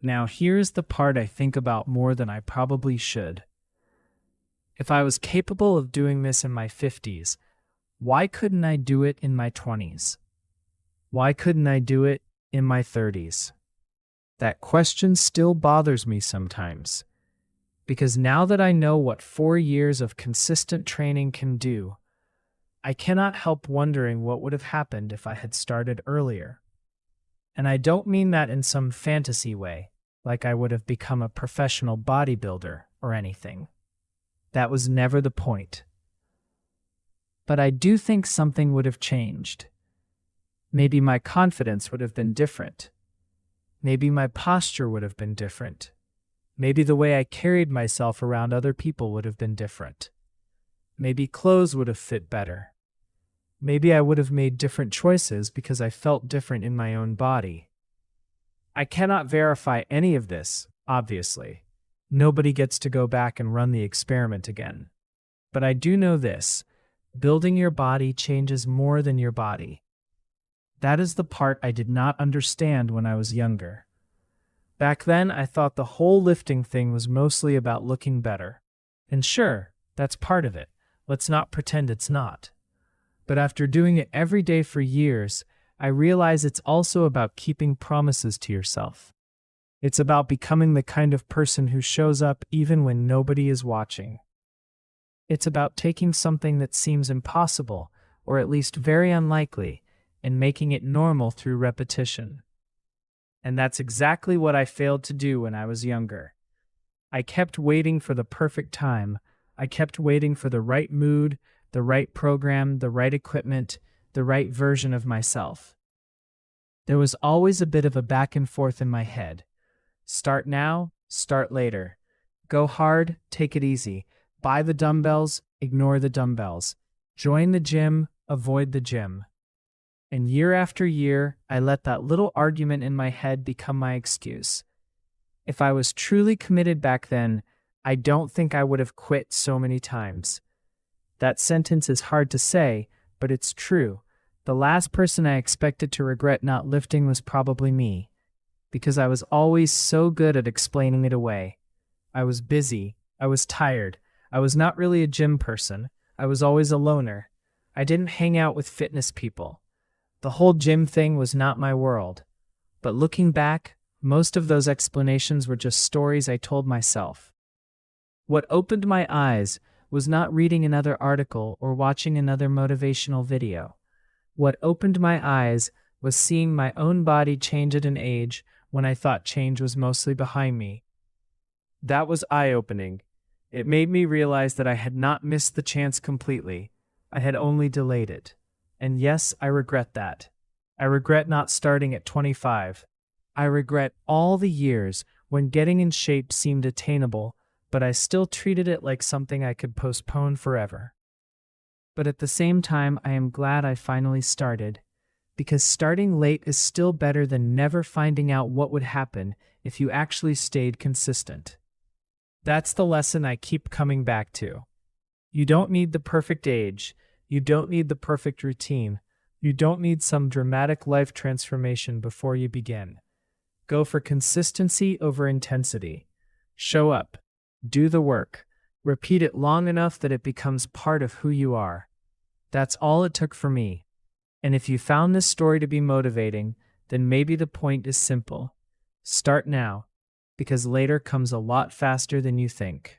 Now, here's the part I think about more than I probably should. If I was capable of doing this in my 50s, why couldn't I do it in my 20s? Why couldn't I do it in my 30s? That question still bothers me sometimes, because now that I know what 4 years of consistent training can do, I cannot help wondering what would have happened if I had started earlier. And I don't mean that in some fantasy way, like I would have become a professional bodybuilder or anything. That was never the point. But I do think something would have changed. Maybe my confidence would have been different. Maybe my posture would have been different. Maybe the way I carried myself around other people would have been different. Maybe clothes would have fit better. Maybe I would have made different choices because I felt different in my own body. I cannot verify any of this, obviously. Nobody gets to go back and run the experiment again. But I do know this: building your body changes more than your body. That is the part I did not understand when I was younger. Back then, I thought the whole lifting thing was mostly about looking better. And sure, that's part of it. Let's not pretend it's not. But after doing it every day for years, I realize it's also about keeping promises to yourself. It's about becoming the kind of person who shows up even when nobody is watching. It's about taking something that seems impossible, or at least very unlikely, and making it normal through repetition. And that's exactly what I failed to do when I was younger. I kept waiting for the perfect time. I kept waiting for the right mood, the right program, the right equipment, the right version of myself. There was always a bit of a back and forth in my head. Start now, start later. Go hard, take it easy. Buy the dumbbells, ignore the dumbbells. Join the gym, avoid the gym. And year after year, I let that little argument in my head become my excuse. If I was truly committed back then, I don't think I would have quit so many times. That sentence is hard to say, but it's true. The last person I expected to regret not lifting was probably me, because I was always so good at explaining it away. I was busy. I was tired. I was not really a gym person. I was always a loner. I didn't hang out with fitness people. The whole gym thing was not my world. But looking back, most of those explanations were just stories I told myself. What opened my eyes was not reading another article or watching another motivational video. What opened my eyes was seeing my own body change at an age when I thought change was mostly behind me. That was eye-opening. It made me realize that I had not missed the chance completely. I had only delayed it. And yes, I regret that. I regret not starting at 25. I regret all the years when getting in shape seemed attainable, but I still treated it like something I could postpone forever. But at the same time, I am glad I finally started, because starting late is still better than never finding out what would happen if you actually stayed consistent. That's the lesson I keep coming back to. You don't need the perfect age. You don't need the perfect routine. You don't need some dramatic life transformation before you begin. Go for consistency over intensity. Show up. Do the work. Repeat it long enough that it becomes part of who you are. That's all it took for me. And if you found this story to be motivating, then maybe the point is simple. Start now, because later comes a lot faster than you think.